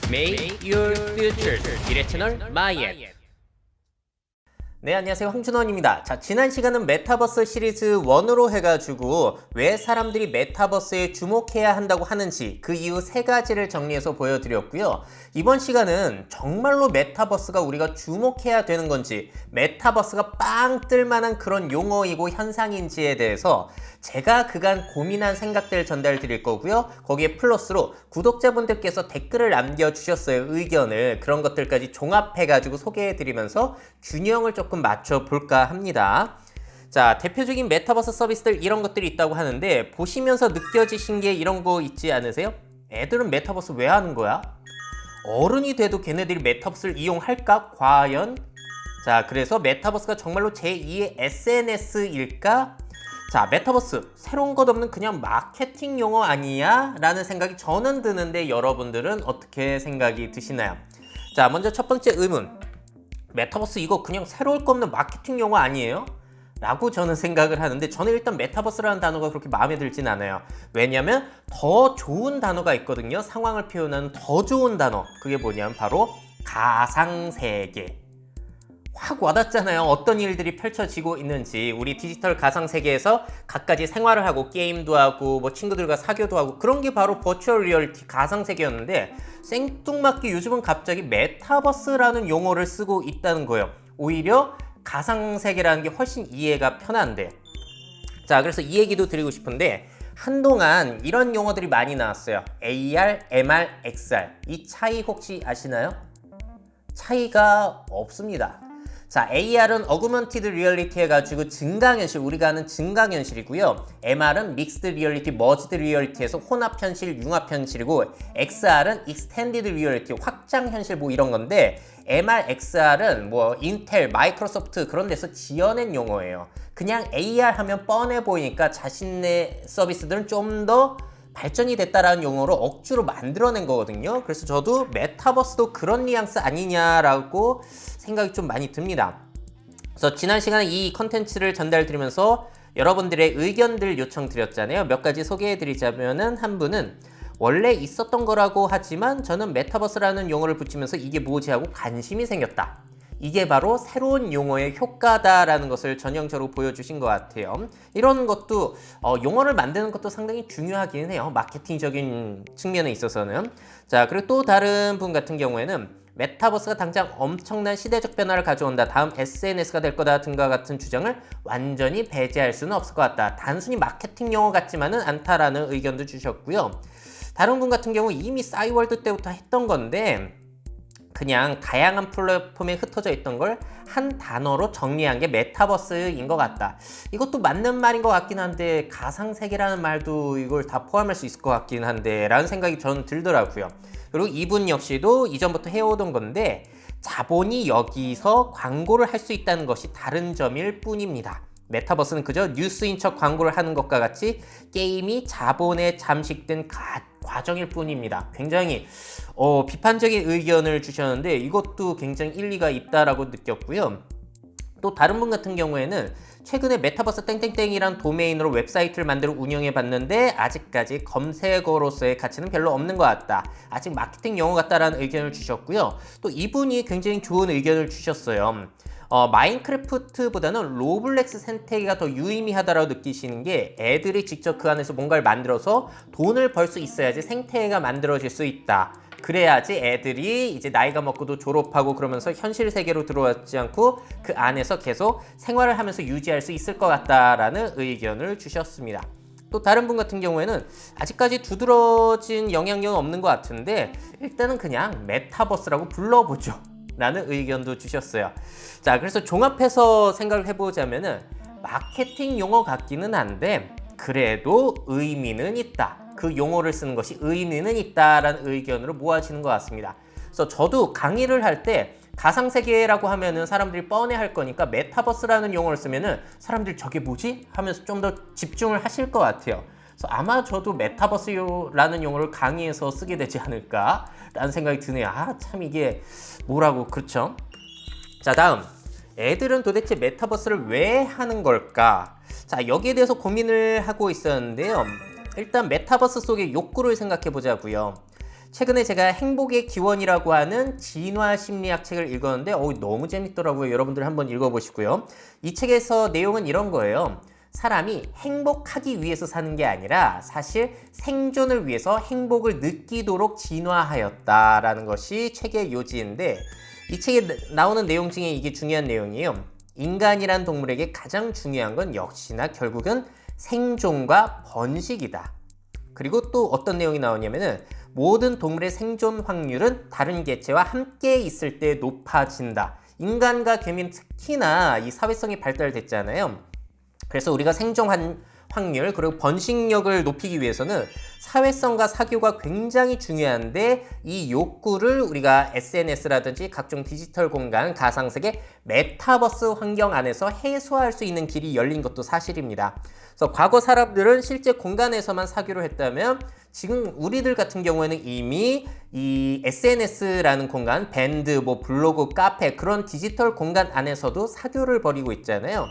Make your future 미래 채널 마이앱. 네, 안녕하세요. 홍준원입니다. 자, 지난 시간은 메타버스 시리즈 1으로 해가지고 왜 사람들이 메타버스에 주목해야 한다고 하는지 그 이유 3가지를 정리해서 보여드렸고요. 이번 시간은 정말로 메타버스가 우리가 주목해야 되는 건지, 메타버스가 빵 뜰만한 그런 용어이고 현상인지에 대해서 제가 그간 고민한 생각들 전달 드릴 거고요. 거기에 플러스로 구독자분들께서 댓글을 남겨주셨어요. 의견을. 그런 것들까지 종합해가지고 소개해드리면서 균형을 조금 맞춰볼까 합니다. 자, 대표적인 메타버스 서비스들 이런 것들이 있다고 하는데 보시면서 느껴지신 게 이런 거 있지 않으세요? 애들은 메타버스 왜 하는 거야? 어른이 돼도 걔네들이 메타버스를 이용할까? 과연? 자, 그래서 메타버스가 정말로 제2의 SNS일까? 자, 메타버스 새로운 것 없는 그냥 마케팅 용어 아니야? 라는 생각이 저는 드는데 여러분들은 어떻게 생각이 드시나요? 자, 먼저 첫 번째 의문. 메타버스 이거 그냥 새로울 거 없는 마케팅 용어 아니에요? 라고 저는 생각을 하는데 저는 일단 메타버스라는 단어가 그렇게 마음에 들진 않아요. 왜냐면 더 좋은 단어가 있거든요. 상황을 표현하는 더 좋은 단어. 그게 뭐냐면 바로 가상세계. 확 와닿잖아요. 어떤 일들이 펼쳐지고 있는지. 우리 디지털 가상세계에서 각가지 생활을 하고 게임도 하고 뭐 친구들과 사교도 하고 그런 게 바로 버추얼 리얼리티 가상세계였는데 생뚱맞게 요즘은 갑자기 메타버스라는 용어를 쓰고 있다는 거예요. 오히려 가상세계라는 게 훨씬 이해가 편한데. 자, 그래서 이 얘기도 드리고 싶은데 한동안 이런 용어들이 많이 나왔어요. AR, MR, XR. 이 차이 혹시 아시나요? 차이가 없습니다. 자, AR은 어그먼티드 리얼리티 해가지고 증강현실, 우리가 아는 증강현실이고요. MR은 믹스드 리얼리티, 머지드 리얼리티에서 혼합현실, 융합현실이고 XR은 익스텐디드 리얼리티, 확장현실 뭐 이런 건데 MR, XR은 뭐 인텔, 마이크로소프트 그런 데서 지어낸 용어예요. 그냥 AR 하면 뻔해 보이니까 자신의 서비스들은 좀 더 발전이 됐다라는 용어로 억지로 만들어낸 거거든요. 그래서 저도 메타버스도 그런 뉘앙스 아니냐라고 생각이 좀 많이 듭니다. 그래서 지난 시간에 이 컨텐츠를 전달드리면서 여러분들의 의견들 요청드렸잖아요. 몇 가지 소개해드리자면은 한 분은 원래 있었던 거라고 하지만 저는 메타버스라는 용어를 붙이면서 이게 뭐지 하고 관심이 생겼다. 이게 바로 새로운 용어의 효과다라는 것을 전형적으로 보여주신 것 같아요. 이런 것도 용어를 만드는 것도 상당히 중요하긴 해요. 마케팅적인 측면에 있어서는. 자, 그리고 또 다른 분 같은 경우에는 메타버스가 당장 엄청난 시대적 변화를 가져온다. 다음 SNS가 될 거다 등과 같은 주장을 완전히 배제할 수는 없을 것 같다. 단순히 마케팅 용어 같지만은 않다라는 의견도 주셨고요. 다른 분 같은 경우 이미 싸이월드 때부터 했던 건데 그냥 다양한 플랫폼에 흩어져 있던 걸 한 단어로 정리한 게 메타버스인 것 같다. 이것도 맞는 말인 것 같긴 한데 가상세계라는 말도 이걸 다 포함할 수 있을 것 같긴 한데 라는 생각이 저는 들더라고요. 그리고 이분 역시도 이전부터 해오던 건데 자본이 여기서 광고를 할 수 있다는 것이 다른 점일 뿐입니다. 메타버스는 그저 뉴스인 척 광고를 하는 것과 같이 게임이 자본에 잠식된 과정일 뿐입니다. 굉장히 비판적인 의견을 주셨는데 이것도 굉장히 일리가 있다라고 느꼈고요. 또 다른 분 같은 경우에는 최근에 메타버스 땡땡땡이란 도메인으로 웹사이트를 만들어 운영해 봤는데 아직까지 검색어로서의 가치는 별로 없는 것 같다. 아직 마케팅 용어 같다라는 의견을 주셨고요. 또 이분이 굉장히 좋은 의견을 주셨어요. 마인크래프트보다는 로블렉스 생태계가 더 유의미하다고 느끼시는 게 애들이 직접 그 안에서 뭔가를 만들어서 돈을 벌 수 있어야지 생태계가 만들어질 수 있다. 그래야지 애들이 이제 나이가 먹고도 졸업하고 그러면서 현실 세계로 들어왔지 않고 그 안에서 계속 생활을 하면서 유지할 수 있을 것 같다라는 의견을 주셨습니다. 또 다른 분 같은 경우에는 아직까지 두드러진 영향력은 없는 것 같은데 일단은 그냥 메타버스라고 불러보죠. 라는 의견도 주셨어요. 자, 그래서 종합해서 생각을 해보자면은 마케팅 용어 같기는 한데 그래도 의미는 있다. 그 용어를 쓰는 것이 의미는 있다라는 의견으로 모아지는 것 같습니다. 그래서 저도 강의를 할 때 가상세계라고 하면은 사람들이 뻔해할 거니까 메타버스라는 용어를 쓰면은 사람들이 저게 뭐지? 하면서 좀 더 집중을 하실 것 같아요. 그래서 아마 저도 메타버스라는 용어를 강의에서 쓰게 되지 않을까라는 생각이 드네요. 아, 참 이게 뭐라고, 그렇죠? 자, 다음. 애들은 도대체 메타버스를 왜 하는 걸까? 자, 여기에 대해서 고민을 하고 있었는데요. 일단 메타버스 속의 욕구를 생각해 보자고요. 최근에 제가 행복의 기원이라고 하는 진화 심리학 책을 읽었는데 너무 재밌더라고요. 여러분들 한번 읽어보시고요. 이 책에서 내용은 이런 거예요. 사람이 행복하기 위해서 사는 게 아니라 사실 생존을 위해서 행복을 느끼도록 진화하였다라는 것이 책의 요지인데, 이 책에 나오는 내용 중에 이게 중요한 내용이에요. 인간이란 동물에게 가장 중요한 건 역시나 결국은 생존과 번식이다. 그리고 또 어떤 내용이 나오냐면은 모든 동물의 생존 확률은 다른 개체와 함께 있을 때 높아진다. 인간과 개미는 특히나 이 사회성이 발달됐잖아요. 그래서 우리가 생존 확률 그리고 번식력을 높이기 위해서는 사회성과 사교가 굉장히 중요한데, 이 욕구를 우리가 SNS라든지 각종 디지털 공간, 가상세계, 메타버스 환경 안에서 해소할 수 있는 길이 열린 것도 사실입니다. 그래서 과거 사람들은 실제 공간에서만 사교를 했다면 지금 우리들 같은 경우에는 이미 이 SNS라는 공간, 밴드, 블로그, 카페 그런 디지털 공간 안에서도 사교를 벌이고 있잖아요.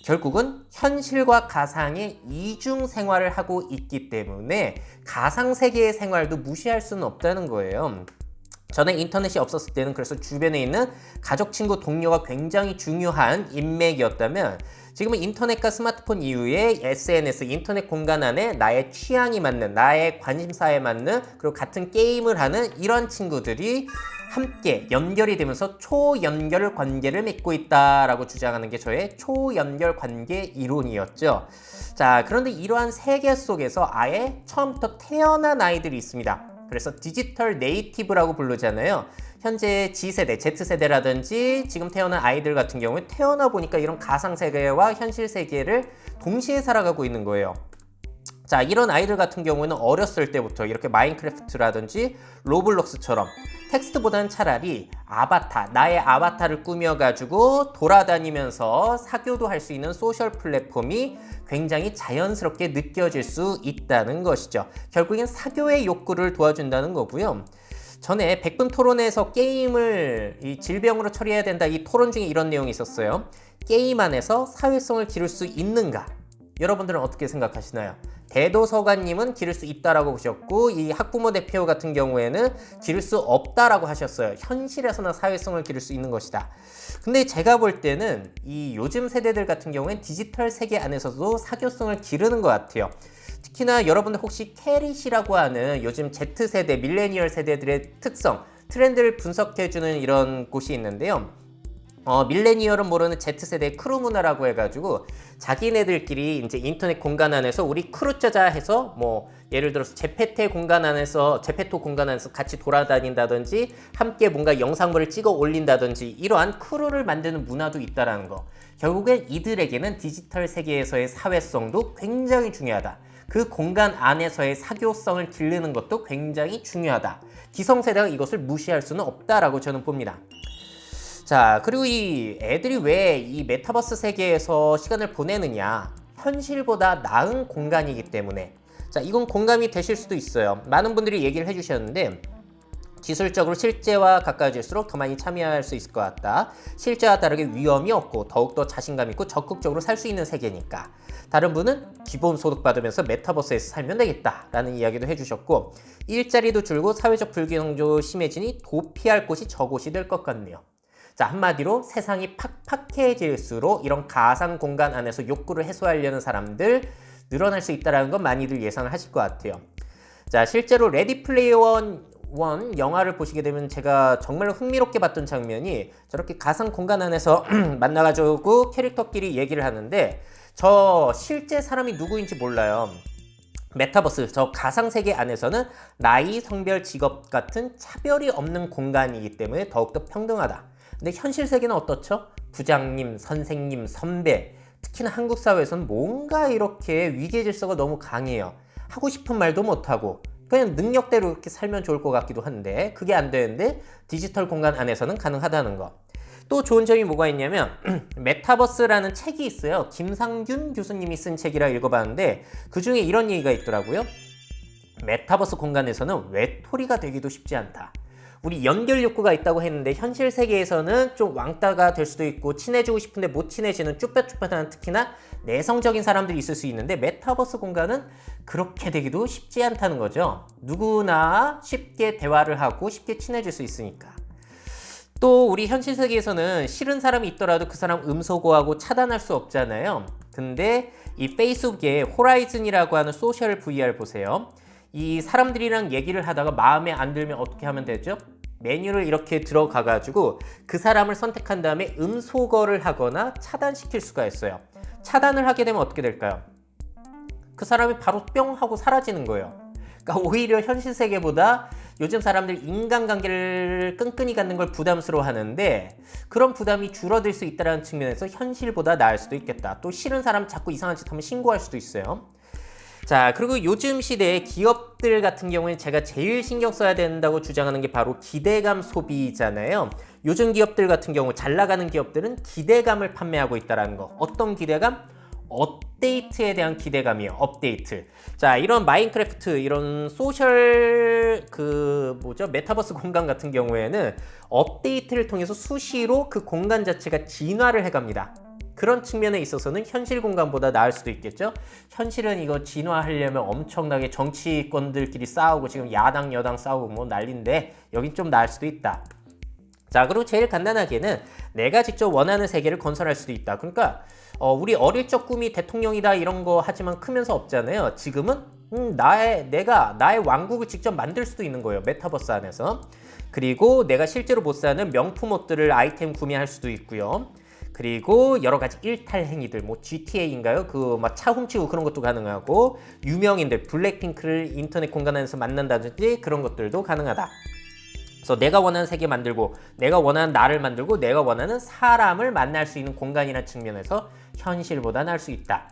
결국은 현실과 가상의 이중 생활을 하고 있기 때문에 가상세계의 생활도 무시할 수는 없다는 거예요. 전에 인터넷이 없었을 때는 그래서 주변에 있는 가족, 친구, 동료가 굉장히 중요한 인맥이었다면, 지금은 인터넷과 스마트폰 이후에 SNS, 인터넷 공간 안에 나의 취향이 맞는, 나의 관심사에 맞는, 그리고 같은 게임을 하는 이런 친구들이 함께 연결이 되면서 초연결 관계를 맺고 있다라고 주장하는 게 저의 초연결 관계 이론이었죠. 자, 그런데 이러한 세계 속에서 아예 처음부터 태어난 아이들이 있습니다. 그래서 디지털 네이티브라고 부르잖아요. 현재 G세대, Z세대라든지 지금 태어난 아이들 같은 경우에 태어나 보니까 이런 가상세계와 현실세계를 동시에 살아가고 있는 거예요. 자, 이런 아이들 같은 경우에는 어렸을 때부터 이렇게 마인크래프트라든지 로블록스처럼 텍스트보다는 차라리 아바타, 나의 아바타를 꾸며가지고 돌아다니면서 사교도 할 수 있는 소셜 플랫폼이 굉장히 자연스럽게 느껴질 수 있다는 것이죠. 결국엔 사교의 욕구를 도와준다는 거고요. 전에 100분 토론에서 게임을 이 질병으로 처리해야 된다, 이 토론 중에 이런 내용이 있었어요. 게임 안에서 사회성을 기를 수 있는가? 여러분들은 어떻게 생각하시나요? 대도서관님은 기를 수 있다라고 보셨고, 이 학부모 대표 같은 경우에는 기를 수 없다라고 하셨어요. 현실에서나 사회성을 기를 수 있는 것이다. 근데 제가 볼 때는 이 요즘 세대들 같은 경우엔 디지털 세계 안에서도 사교성을 기르는 것 같아요. 특히나 여러분들 혹시 캐릿이라고 하는 요즘 Z세대, 밀레니얼 세대들의 특성, 트렌드를 분석해주는 이런 곳이 있는데요. 밀레니얼은 모르는 Z세대 크루 문화라고 해가지고 자기네들끼리 이제 인터넷 공간 안에서 우리 크루 짜자 해서 예를 들어서 제페토 공간 안에서 같이 돌아다닌다든지 함께 뭔가 영상물을 찍어 올린다든지 이러한 크루를 만드는 문화도 있다라는 거. 결국엔 이들에게는 디지털 세계에서의 사회성도 굉장히 중요하다. 그 공간 안에서의 사교성을 기르는 것도 굉장히 중요하다. 기성세대가 이것을 무시할 수는 없다라고 저는 봅니다. 자, 그리고 이 애들이 왜 이 메타버스 세계에서 시간을 보내느냐? 현실보다 나은 공간이기 때문에. 자, 이건 공감이 되실 수도 있어요. 많은 분들이 얘기를 해주셨는데, 기술적으로 실제와 가까워질수록 더 많이 참여할 수 있을 것 같다. 실제와 다르게 위험이 없고 더욱더 자신감 있고 적극적으로 살 수 있는 세계니까. 다른 분은 기본소득 받으면서 메타버스에서 살면 되겠다 라는 이야기도 해주셨고, 일자리도 줄고 사회적 불균형도 심해지니 도피할 곳이 저곳이 될 것 같네요. 자, 한마디로 세상이 팍팍해질수록 이런 가상 공간 안에서 욕구를 해소하려는 사람들 늘어날 수 있다는 건 많이들 예상을 하실 것 같아요. 자, 실제로 레디 플레이어 원 영화를 보시게 되면 제가 정말 흥미롭게 봤던 장면이, 저렇게 가상 공간 안에서 만나가지고 캐릭터끼리 얘기를 하는데 저 실제 사람이 누구인지 몰라요. 메타버스, 저 가상세계 안에서는 나이, 성별, 직업 같은 차별이 없는 공간이기 때문에 더욱더 평등하다. 근데 현실 세계는 어떻죠? 부장님, 선생님, 선배, 특히나 한국 사회에서는 뭔가 이렇게 위계 질서가 너무 강해요. 하고 싶은 말도 못하고 그냥 능력대로 이렇게 살면 좋을 것 같기도 한데 그게 안 되는데 디지털 공간 안에서는 가능하다는 거. 또 좋은 점이 뭐가 있냐면 메타버스라는 책이 있어요. 김상균 교수님이 쓴 책이라 읽어봤는데 그 중에 이런 얘기가 있더라고요. 메타버스 공간에서는 외톨이가 되기도 쉽지 않다. 우리 연결 욕구가 있다고 했는데 현실 세계에서는 좀 왕따가 될 수도 있고 친해지고 싶은데 못 친해지는 쭈뼛쭈뼛한, 특히나 내성적인 사람들이 있을 수 있는데 메타버스 공간은 그렇게 되기도 쉽지 않다는 거죠. 누구나 쉽게 대화를 하고 쉽게 친해질 수 있으니까. 또 우리 현실 세계에서는 싫은 사람이 있더라도 그 사람 음소거하고 차단할 수 없잖아요. 근데 이 페이스북에 호라이즌이라고 하는 소셜 VR 보세요. 이 사람들이랑 얘기를 하다가 마음에 안 들면 어떻게 하면 되죠? 메뉴를 이렇게 들어가 가지고 그 사람을 선택한 다음에 음소거를 하거나 차단시킬 수가 있어요. 차단을 하게 되면 어떻게 될까요? 그 사람이 바로 뿅 하고 사라지는 거예요. 그러니까 오히려 현실 세계보다 요즘 사람들 인간관계를 끈끈이 갖는 걸 부담스러워 하는데 그런 부담이 줄어들 수 있다는 측면에서 현실보다 나을 수도 있겠다. 또 싫은 사람 자꾸 이상한 짓 하면 신고할 수도 있어요. 자, 그리고 요즘 시대에 기업들 같은 경우에 제가 제일 신경 써야 된다고 주장하는 게 바로 기대감 소비잖아요. 요즘 기업들 같은 경우 잘 나가는 기업들은 기대감을 판매하고 있다는 거. 어떤 기대감? 업데이트에 대한 기대감이에요. 업데이트. 자, 이런 마인크래프트, 이런 소셜 메타버스 공간 같은 경우에는 업데이트를 통해서 수시로 그 공간 자체가 진화를 해갑니다. 그런 측면에 있어서는 현실 공간보다 나을 수도 있겠죠. 현실은 이거 진화하려면 엄청나게 정치권들끼리 싸우고 지금 야당 여당 싸우고 뭐 난리인데 여긴 좀 나을 수도 있다. 자, 그리고 제일 간단하게는 내가 직접 원하는 세계를 건설할 수도 있다. 그러니까 우리 어릴 적 꿈이 대통령이다 이런 거 하지만 크면서 없잖아요. 지금은 내가 나의 왕국을 직접 만들 수도 있는 거예요. 메타버스 안에서. 그리고 내가 실제로 못 사는 명품 옷들을 아이템 구매할 수도 있고요. 그리고 여러 가지 일탈 행위들, 뭐 GTA인가요? 그 막 차 훔치고 그런 것도 가능하고, 유명인들 블랙핑크를 인터넷 공간 안에서 만난다든지 그런 것들도 가능하다. 그래서 내가 원하는 세계 만들고, 내가 원하는 나를 만들고, 내가 원하는 사람을 만날 수 있는 공간이라는 측면에서 현실보다 나을 수 있다.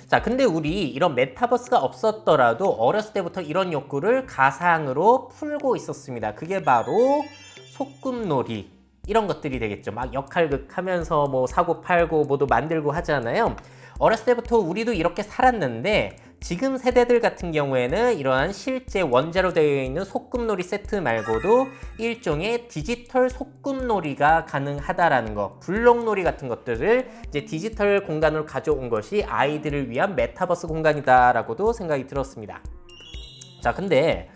자, 근데 우리 이런 메타버스가 없었더라도 어렸을 때부터 이런 욕구를 가상으로 풀고 있었습니다. 그게 바로 소꿉놀이. 이런 것들이 되겠죠. 막 역할극 하면서 뭐 사고 팔고 뭐도 만들고 하잖아요. 어렸을 때부터 우리도 이렇게 살았는데 지금 세대들 같은 경우에는 이러한 실제 원자로 되어 있는 소꿉놀이 세트 말고도 일종의 디지털 소꿉놀이가 가능하다라는 거, 블록놀이 같은 것들을 이제 디지털 공간으로 가져온 것이 아이들을 위한 메타버스 공간이다라고도 생각이 들었습니다. 자, 근데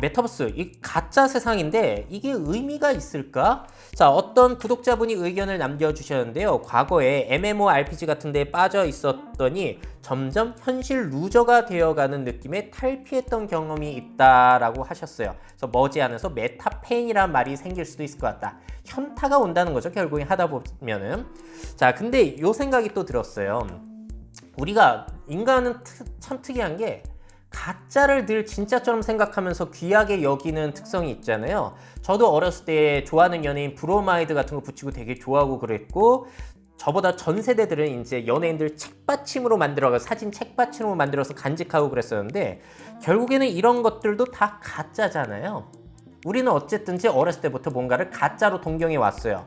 메타버스, 이 가짜 세상인데 이게 의미가 있을까? 자, 어떤 구독자분이 의견을 남겨주셨는데요. 과거에 MMORPG 같은 데에 빠져 있었더니 점점 현실 루저가 되어가는 느낌에 탈피했던 경험이 있다라고 하셨어요. 그래서 머지않아서 메타팬이란 말이 생길 수도 있을 것 같다. 현타가 온다는 거죠, 결국에 하다 보면은. 자, 근데 요 생각이 또 들었어요. 우리가 인간은 참 특이한 게 가짜를 늘 진짜처럼 생각하면서 귀하게 여기는 특성이 있잖아요. 저도 어렸을 때 좋아하는 연예인 브로마이드 같은 거 붙이고 되게 좋아하고 그랬고, 저보다 전 세대들은 이제 연예인들 책받침으로 만들어서 사진 책받침으로 만들어서 간직하고 그랬었는데 결국에는 이런 것들도 다 가짜잖아요. 우리는 어쨌든지 어렸을 때부터 뭔가를 가짜로 동경해 왔어요.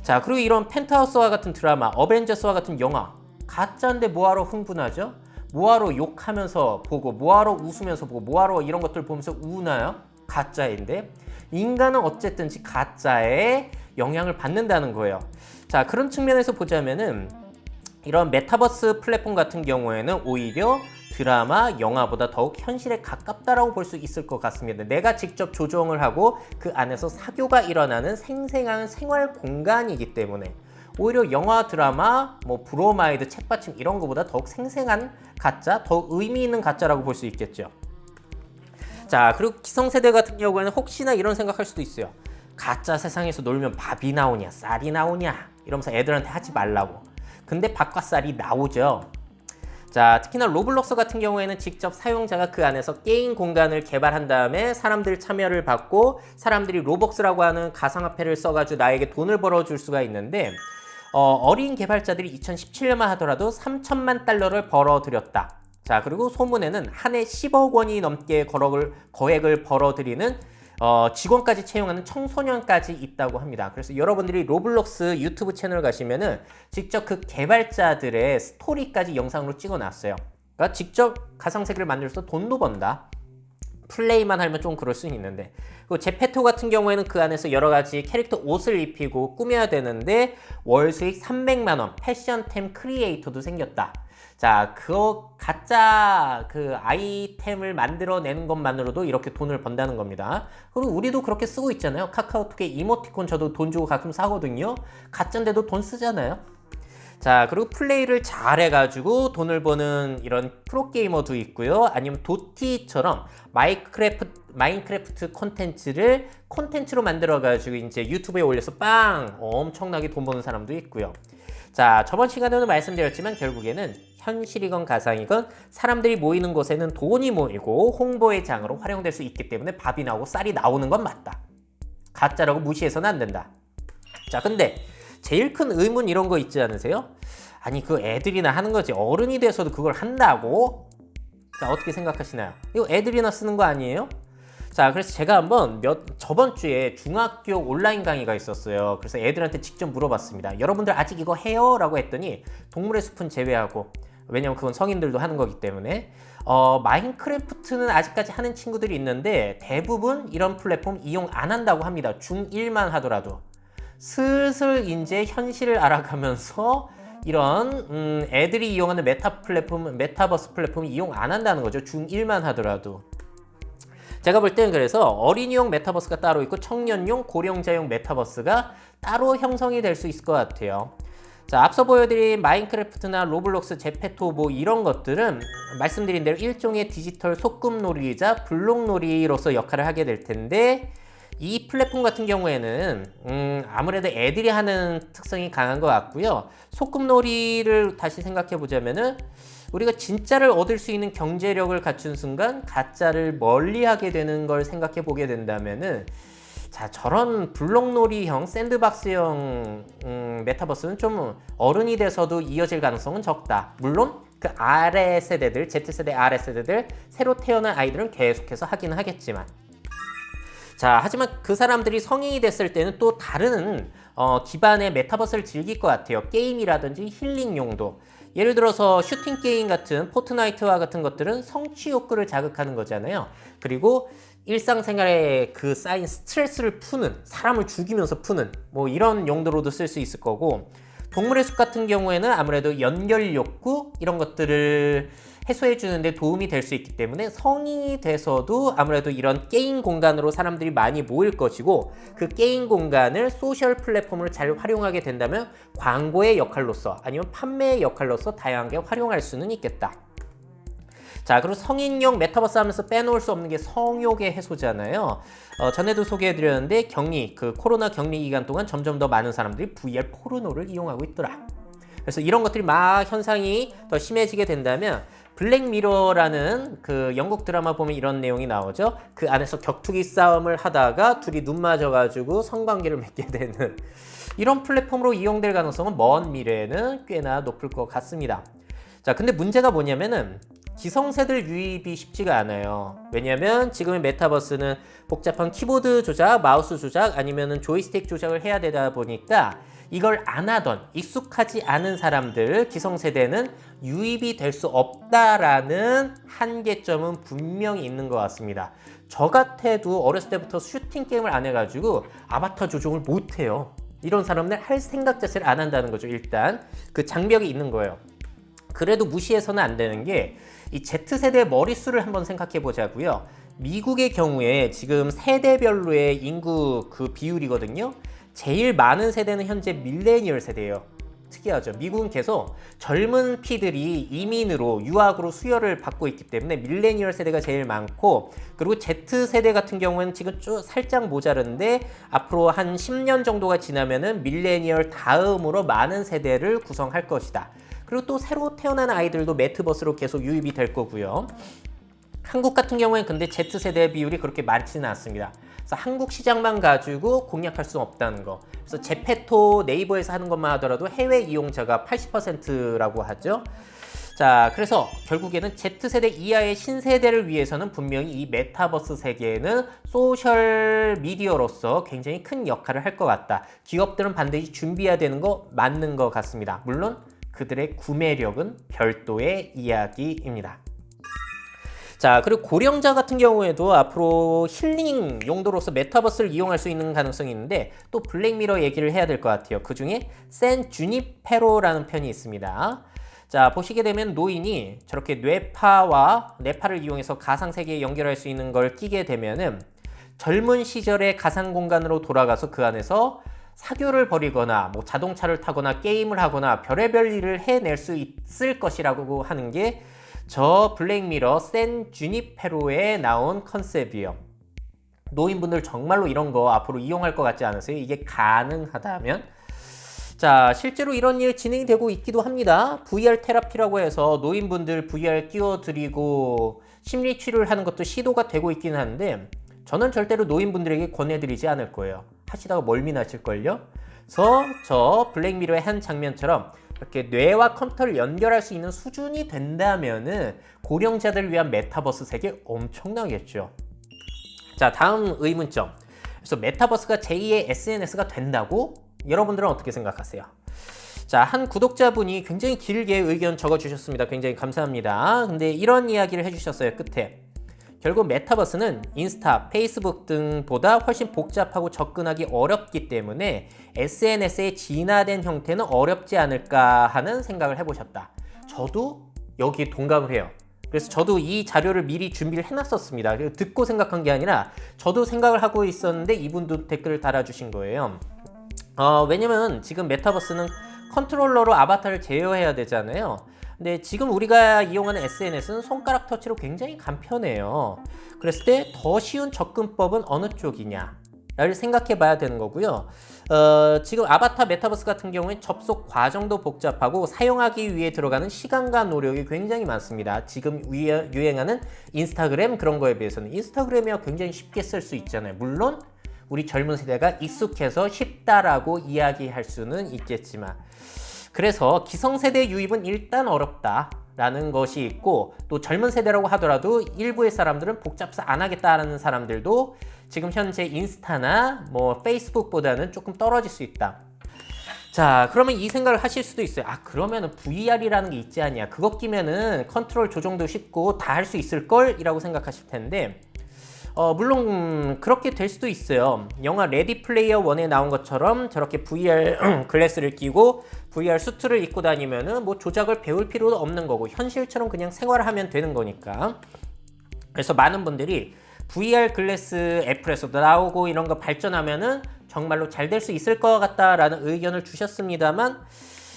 자, 그리고 이런 펜트하우스와 같은 드라마, 어벤져스와 같은 영화, 가짜인데 뭐하러 흥분하죠? 뭐하러 욕하면서 보고, 뭐하러 웃으면서 보고, 뭐하러 이런 것들 보면서 우나요? 가짜인데. 인간은 어쨌든지 가짜에 영향을 받는다는 거예요. 자, 그런 측면에서 보자면은 이런 메타버스 플랫폼 같은 경우에는 오히려 드라마, 영화보다 더욱 현실에 가깝다라고 볼 수 있을 것 같습니다. 내가 직접 조정을 하고 그 안에서 사교가 일어나는 생생한 생활 공간이기 때문에 오히려 영화, 드라마, 뭐 브로마이드, 책받침 이런 거보다 더욱 생생한 가짜, 더욱 의미 있는 가짜라고 볼 수 있겠죠. 자, 그리고 기성세대 같은 경우에는 혹시나 이런 생각할 수도 있어요. 가짜 세상에서 놀면 밥이 나오냐, 쌀이 나오냐 이러면서 애들한테 하지 말라고. 근데 밥과 쌀이 나오죠. 자, 특히나 로블록스 같은 경우에는 직접 사용자가 그 안에서 게임 공간을 개발한 다음에 사람들 참여를 받고 사람들이 로벅스라고 하는 가상화폐를 써가지고 나에게 돈을 벌어줄 수가 있는데 어린 개발자들이 2017년만 하더라도 3천만 달러를 벌어들였다. 자, 그리고 소문에는 한 해 10억 원이 넘게 거액을 벌어들이는 직원까지 채용하는 청소년까지 있다고 합니다. 그래서 여러분들이 로블록스 유튜브 채널 가시면은 직접 그 개발자들의 스토리까지 영상으로 찍어놨어요. 그러니까 직접 가상세계를 만들어서 돈도 번다. 플레이만 하면 좀 그럴 수는 있는데, 그리고 제페토 같은 경우에는 그 안에서 여러 가지 캐릭터 옷을 입히고 꾸며야 되는데 월 수익 300만 원 패션템 크리에이터도 생겼다. 자, 그거 가짜 그 아이템을 만들어내는 것만으로도 이렇게 돈을 번다는 겁니다. 그리고 우리도 그렇게 쓰고 있잖아요. 카카오톡에 이모티콘 저도 돈 주고 가끔 사거든요. 가짜인데도 돈 쓰잖아요. 자, 그리고 플레이를 잘 해가지고 돈을 버는 이런 프로게이머도 있고요. 아니면 도티처럼 마인크래프트 콘텐츠로 만들어가지고 이제 유튜브에 올려서 엄청나게 돈 버는 사람도 있고요. 자, 저번 시간에도 말씀드렸지만 결국에는 현실이건 가상이건 사람들이 모이는 곳에는 돈이 모이고 홍보의 장으로 활용될 수 있기 때문에 밥이 나오고 쌀이 나오는 건 맞다. 가짜라고 무시해서는 안 된다. 자, 근데 제일 큰 의문 이런 거 있지 않으세요? 아니, 그 애들이나 하는 거지 어른이 돼서도 그걸 한다고? 자, 어떻게 생각하시나요? 이거 애들이나 쓰는 거 아니에요? 자, 그래서 제가 한번 저번 주에 중학교 온라인 강의가 있었어요. 그래서 애들한테 직접 물어봤습니다. 여러분들 아직 이거 해요? 라고 했더니 동물의 숲은 제외하고, 왜냐면 그건 성인들도 하는 거기 때문에 마인크래프트는 아직까지 하는 친구들이 있는데 대부분 이런 플랫폼 이용 안 한다고 합니다. 중1만 하더라도. 슬슬 이제 현실을 알아가면서 이런 애들이 이용하는 메타버스 플랫폼 이용 안 한다는 거죠. 중1만 하더라도. 제가 볼 때는 그래서 어린이용 메타버스가 따로 있고 청년용, 고령자용 메타버스가 따로 형성이 될 수 있을 것 같아요. 자, 앞서 보여드린 마인크래프트나 로블록스, 제페토 뭐 이런 것들은 말씀드린 대로 일종의 디지털 소꿉놀이이자 블록놀이로서 역할을 하게 될 텐데, 이 플랫폼 같은 경우에는 아무래도 애들이 하는 특성이 강한 것 같고요. 소꿉놀이를 다시 생각해 보자면은 우리가 진짜를 얻을 수 있는 경제력을 갖춘 순간 가짜를 멀리하게 되는 걸 생각해 보게 된다면은, 자, 저런 블록놀이형 샌드박스형 메타버스는 좀 어른이 돼서도 이어질 가능성은 적다. 물론 그 아래 세대들, Z세대 아래 세대들, 새로 태어난 아이들은 계속해서 하기는 하겠지만, 자, 하지만 그 사람들이 성인이 됐을 때는 또 다른 기반의 메타버스를 즐길 것 같아요. 게임이라든지 힐링 용도. 예를 들어서 슈팅 게임 같은 포트나이트와 같은 것들은 성취 욕구를 자극하는 거잖아요. 그리고 일상생활에 그 쌓인 스트레스를 푸는, 사람을 죽이면서 푸는 뭐 이런 용도로도 쓸 수 있을 거고, 동물의 숲 같은 경우에는 아무래도 연결 욕구 이런 것들을 해소해 주는데 도움이 될 수 있기 때문에 성인이 돼서도 아무래도 이런 게임 공간으로 사람들이 많이 모일 것이고, 그 게임 공간을 소셜 플랫폼으로 잘 활용하게 된다면 광고의 역할로서 아니면 판매의 역할로서 다양하게 활용할 수는 있겠다. 자, 그리고 성인용 메타버스 하면서 빼놓을 수 없는 게 성욕의 해소잖아요. 전에도 소개해드렸는데 그 코로나 격리 기간 동안 점점 더 많은 사람들이 VR 포르노를 이용하고 있더라. 그래서 이런 것들이 막 현상이 더 심해지게 된다면, 블랙미러라는 그 영국 드라마 보면 이런 내용이 나오죠. 그 안에서 격투기 싸움을 하다가 둘이 눈 맞아가지고 성관계를 맺게 되는 이런 플랫폼으로 이용될 가능성은 먼 미래에는 꽤나 높을 것 같습니다. 자, 근데 문제가 뭐냐면은 기성세대를 유입이 쉽지가 않아요. 왜냐면 지금의 메타버스는 복잡한 키보드 조작, 마우스 조작 아니면은 조이스틱 조작을 해야 되다 보니까 이걸 안 하던 익숙하지 않은 사람들, 기성세대는 유입이 될 수 없다라는 한계점은 분명히 있는 것 같습니다. 저 같아도 어렸을 때부터 슈팅 게임을 안 해가지고 아바타 조종을 못 해요. 이런 사람들 할 생각 자체를 안 한다는 거죠. 일단 그 장벽이 있는 거예요. 그래도 무시해서는 안 되는 게 이 Z세대의 머릿수를 한번 생각해 보자고요. 미국의 경우에 지금 세대별로의 인구 그 비율이거든요. 제일 많은 세대는 현재 밀레니얼 세대예요. 특이하죠. 미국은 계속 젊은 피들이 이민으로 유학으로 수혈을 받고 있기 때문에 밀레니얼 세대가 제일 많고, 그리고 Z세대 같은 경우는 지금 좀 살짝 모자른데 앞으로 한 10년 정도가 지나면은 밀레니얼 다음으로 많은 세대를 구성할 것이다. 그리고 또 새로 태어난 아이들도 메타버스로 계속 유입이 될 거고요. 한국 같은 경우에는 근데 Z세대 비율이 그렇게 많지는 않습니다. 그래서 한국 시장만 가지고 공략할 수는 없다는 거. 그래서 제페토 네이버에서 하는 것만 하더라도 해외 이용자가 80%라고 하죠. 자, 그래서 결국에는 Z세대 이하의 신세대를 위해서는 분명히 이 메타버스 세계에는 소셜 미디어로서 굉장히 큰 역할을 할 것 같다. 기업들은 반드시 준비해야 되는 거 맞는 것 같습니다. 물론 그들의 구매력은 별도의 이야기입니다. 자, 그리고 고령자 같은 경우에도 앞으로 힐링 용도로서 메타버스를 이용할 수 있는 가능성이 있는데 또 블랙미러 얘기를 해야 될 것 같아요. 그 중에 샌 주니페로라는 편이 있습니다. 자, 보시게 되면 노인이 저렇게 뇌파를 이용해서 가상세계에 연결할 수 있는 걸 끼게 되면은 젊은 시절의 가상 공간으로 돌아가서 그 안에서 사교를 벌이거나 뭐 자동차를 타거나 게임을 하거나 별의별 일을 해낼 수 있을 것이라고 하는 게 저 블랙미러 샌 주니페로에 나온 컨셉이에요. 노인분들 정말로 이런 거 앞으로 이용할 것 같지 않으세요? 이게 가능하다면? 자, 실제로 이런 일 진행이 되고 있기도 합니다. VR 테라피라고 해서 노인분들 VR 끼워드리고 심리 치료를 하는 것도 시도가 되고 있긴 한데 저는 절대로 노인분들에게 권해드리지 않을 거예요. 하시다가 멀미 나실걸요? 그래서 저 블랙미러의 한 장면처럼 이렇게 뇌와 컴퓨터를 연결할 수 있는 수준이 된다면은 고령자들을 위한 메타버스 세계 엄청나겠죠. 자, 다음 의문점. 그래서 메타버스가 제2의 SNS가 된다고? 여러분들은 어떻게 생각하세요? 자, 한 구독자분이 굉장히 길게 의견 적어주셨습니다. 굉장히 감사합니다. 근데 이런 이야기를 해주셨어요, 끝에. 결국 메타버스는 인스타, 페이스북 등보다 훨씬 복잡하고 접근하기 어렵기 때문에 SNS의 진화된 형태는 어렵지 않을까 하는 생각을 해보셨다. 저도 여기에 동감을 해요. 그래서 저도 이 자료를 미리 준비를 해놨었습니다. 듣고 생각한 게 아니라 저도 생각을 하고 있었는데 이분도 댓글을 달아주신 거예요. 왜냐면 지금 메타버스는 컨트롤러로 아바타를 제어해야 되잖아요. 근데 지금 우리가 이용하는 SNS는 손가락 터치로 굉장히 간편해요. 그랬을 때 더 쉬운 접근법은 어느 쪽이냐 를 생각해 봐야 되는 거고요. 지금 아바타 메타버스 같은 경우에 접속 과정도 복잡하고 사용하기 위해 들어가는 시간과 노력이 굉장히 많습니다. 지금 유행하는 인스타그램 그런 거에 비해서는 인스타그램이야 굉장히 쉽게 쓸 수 있잖아요. 물론 우리 젊은 세대가 익숙해서 쉽다라고 이야기할 수는 있겠지만 그래서 기성세대 유입은 일단 어렵다라는 것이 있고 또 젊은 세대라고 하더라도 일부의 사람들은 복잡해서 안 하겠다라는 사람들도 지금 현재 인스타나 뭐 페이스북보다는 조금 떨어질 수 있다. 자, 그러면 이 생각을 하실 수도 있어요. 아, 그러면은 VR이라는 게 있지 않냐. 그거 끼면은 컨트롤 조정도 쉽고 다 할 수 있을 걸 이라고 생각하실 텐데 물론 그렇게 될 수도 있어요. 영화 레디 플레이어 1에 나온 것처럼 저렇게 VR 글래스를 끼고 VR 수트를 입고 다니면은 뭐 조작을 배울 필요도 없는 거고 현실처럼 그냥 생활을 하면 되는 거니까. 그래서 많은 분들이 VR 글래스 애플에서도 나오고 이런 거 발전하면은 정말로 잘 될 수 있을 것 같다라는 의견을 주셨습니다만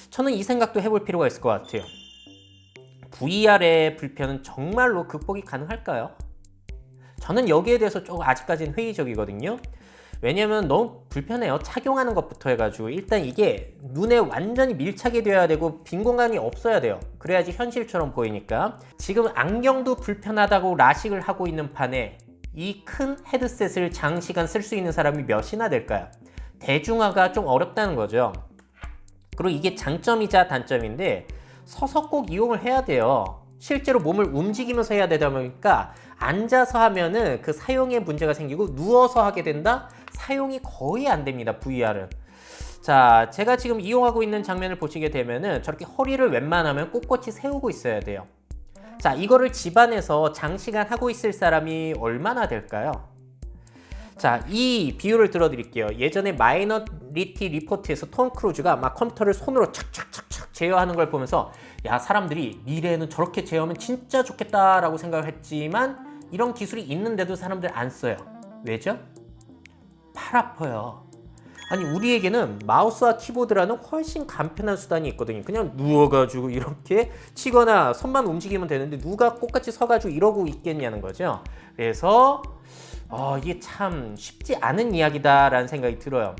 저는 이 생각도 해볼 필요가 있을 것 같아요. VR의 불편은 정말로 극복이 가능할까요? 저는 여기에 대해서 조금 아직까지는 회의적이거든요. 왜냐면 너무 불편해요. 착용하는 것부터 해가지고 일단 이게 눈에 완전히 밀착이 돼야 되고 빈 공간이 없어야 돼요. 그래야지 현실처럼 보이니까. 지금 안경도 불편하다고 라식을 하고 있는 판에 이 큰 헤드셋을 장시간 쓸 수 있는 사람이 몇이나 될까요? 대중화가 좀 어렵다는 거죠. 그리고 이게 장점이자 단점인데 서서 꼭 이용을 해야 돼요. 실제로 몸을 움직이면서 해야 되다 보니까 앉아서 하면은 그 사용에 문제가 생기고 누워서 하게 된다? 사용이 거의 안 됩니다, VR은. 자, 제가 지금 이용하고 있는 장면을 보시게 되면은 저렇게 허리를 웬만하면 꼿꼿이 세우고 있어야 돼요. 자, 이거를 집안에서 장시간 하고 있을 사람이 얼마나 될까요? 자, 이 비유를 들어드릴게요. 예전에 마이너리티 리포트에서 톰 크루즈가 막 컴퓨터를 손으로 착착착착 제어하는 걸 보면서 야, 사람들이 미래에는 저렇게 제어하면 진짜 좋겠다라고 생각을 했지만 이런 기술이 있는데도 사람들 안 써요. 왜죠? 팔 아파요. 아니, 우리에게는 마우스와 키보드라는 훨씬 간편한 수단이 있거든요. 그냥 누워가지고 이렇게 치거나 손만 움직이면 되는데 누가 똑같이 서가지고 이러고 있겠냐는 거죠. 그래서 이게 참 쉽지 않은 이야기다라는 생각이 들어요.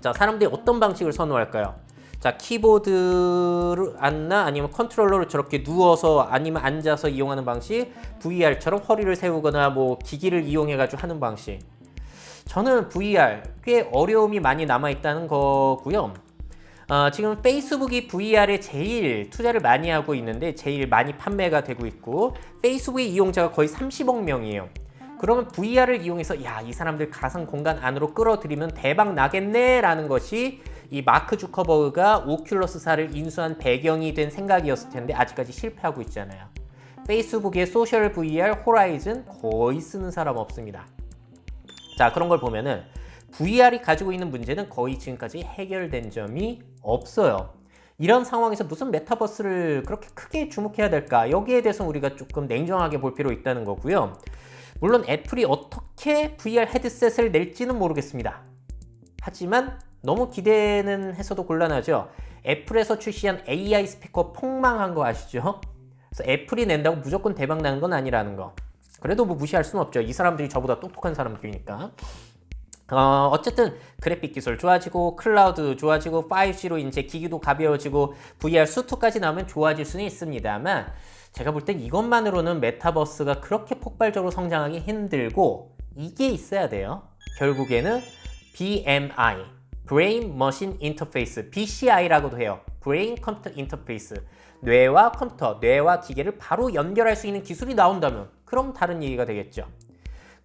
자, 사람들이 어떤 방식을 선호할까요? 자, 키보드를 앉나 아니면 컨트롤러를 저렇게 누워서 아니면 앉아서 이용하는 방식, VR처럼 허리를 세우거나 뭐 기기를 이용해가지고 하는 방식. 저는 VR 꽤 어려움이 많이 남아있다는 거고요. 지금 페이스북이 VR에 제일 투자를 많이 하고 있는데 제일 많이 판매가 되고 있고 페이스북의 이용자가 거의 30억 명이에요. 그러면 VR을 이용해서 야, 이 사람들 가상 공간 안으로 끌어들이면 대박 나겠네 라는 것이 이 마크 주커버그가 오큘러스사를 인수한 배경이 된 생각이었을 텐데 아직까지 실패하고 있잖아요. 페이스북의 소셜 VR 호라이즌 거의 쓰는 사람 없습니다. 자, 그런 걸 보면은 VR이 가지고 있는 문제는 거의 지금까지 해결된 점이 없어요. 이런 상황에서 무슨 메타버스를 그렇게 크게 주목해야 될까? 여기에 대해서 우리가 조금 냉정하게 볼 필요 있다는 거고요. 물론 애플이 어떻게 VR 헤드셋을 낼지는 모르겠습니다. 하지만 너무 기대는 해서도 곤란하죠. 애플에서 출시한 AI 스피커 폭망한 거 아시죠? 그래서 애플이 낸다고 무조건 대박 나는 건 아니라는 거. 그래도 뭐 무시할 수는 없죠. 이 사람들이 저보다 똑똑한 사람들이니까. 어쨌든 그래픽 기술 좋아지고 클라우드 좋아지고 5G로 이제 기기도 가벼워지고 VR 수트까지 나오면 좋아질 수는 있습니다만 제가 볼 땐 이것만으로는 메타버스가 그렇게 폭발적으로 성장하기 힘들고 이게 있어야 돼요. 결국에는 BMI, Brain Machine Interface, BCI라고도 해요. Brain Computer Interface. 뇌와 컴퓨터, 뇌와 기계를 바로 연결할 수 있는 기술이 나온다면 그럼 다른 얘기가 되겠죠.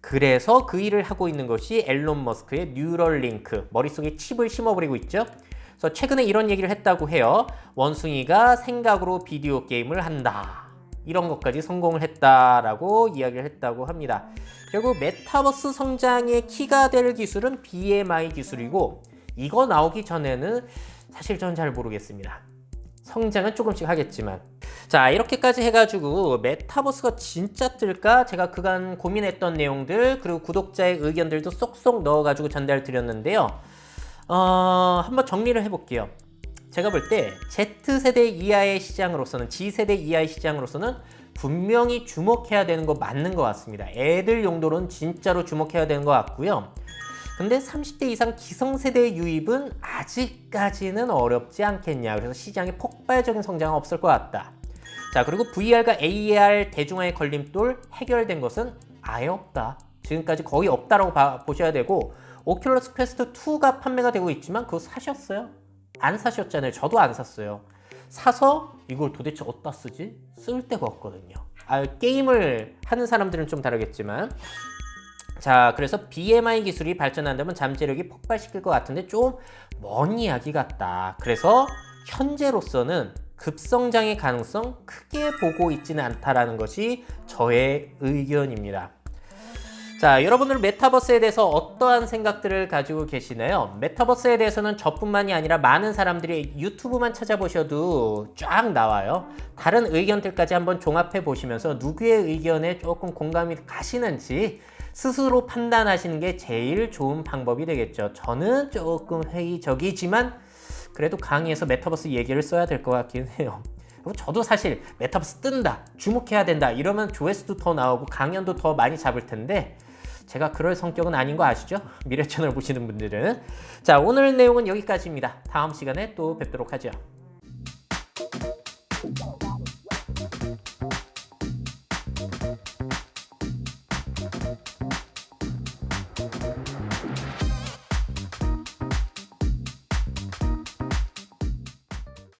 그래서 그 일을 하고 있는 것이 앨런 머스크의 뉴럴링크, 머릿속에 칩을 심어버리고 있죠. 그래서 최근에 이런 얘기를 했다고 해요. 원숭이가 생각으로 비디오 게임을 한다. 이런 것까지 성공을 했다라고 이야기를 했다고 합니다. 결국 메타버스 성장의 키가 될 기술은 BMI 기술이고 이거 나오기 전에는 사실 저는 잘 모르겠습니다. 성장은 조금씩 하겠지만 자, 이렇게까지 해가지고 메타버스가 진짜 뜰까? 제가 그간 고민했던 내용들 그리고 구독자의 의견들도 쏙쏙 넣어가지고 전달 드렸는데요. 한번 정리를 해볼게요. 제가 볼 때 Z세대 이하의 시장으로서는 G세대 이하의 시장으로서는 분명히 주목해야 되는 거 맞는 것 같습니다. 애들 용도로는 진짜로 주목해야 되는 것 같고요. 근데 30대 이상 기성세대의 유입은 아직까지는 어렵지 않겠냐. 그래서 시장에 폭발적인 성장은 없을 것 같다. 자, 그리고 VR과 AR 대중화의 걸림돌 해결된 것은 아예 없다. 지금까지 거의 없다라고 보셔야 되고 오큘러스 퀘스트 2가 판매가 되고 있지만 그거 사셨어요? 안 사셨잖아요. 저도 안 샀어요. 사서 이걸 도대체 어디다 쓰지? 쓸 데가 없거든요. 게임을 하는 사람들은 좀 다르겠지만 자, 그래서 BMI 기술이 발전한다면 잠재력이 폭발시킬 것 같은데 좀 먼 이야기 같다. 그래서 현재로서는 급성장의 가능성 크게 보고 있지는 않다라는 것이 저의 의견입니다. 자, 여러분들 메타버스에 대해서 어떠한 생각들을 가지고 계시나요? 메타버스에 대해서는 저뿐만이 아니라 많은 사람들이 유튜브만 찾아보셔도 쫙 나와요. 다른 의견들까지 한번 종합해 보시면서 누구의 의견에 조금 공감이 가시는지 스스로 판단하시는 게 제일 좋은 방법이 되겠죠. 저는 조금 회의적이지만 그래도 강의에서 메타버스 얘기를 써야 될 것 같긴 해요. 저도 사실 메타버스 뜬다, 주목해야 된다 이러면 조회수도 더 나오고 강연도 더 많이 잡을 텐데 제가 그럴 성격은 아닌 거 아시죠? 미래 채널 보시는 분들은. 자, 오늘 내용은 여기까지입니다. 다음 시간에 또 뵙도록 하죠.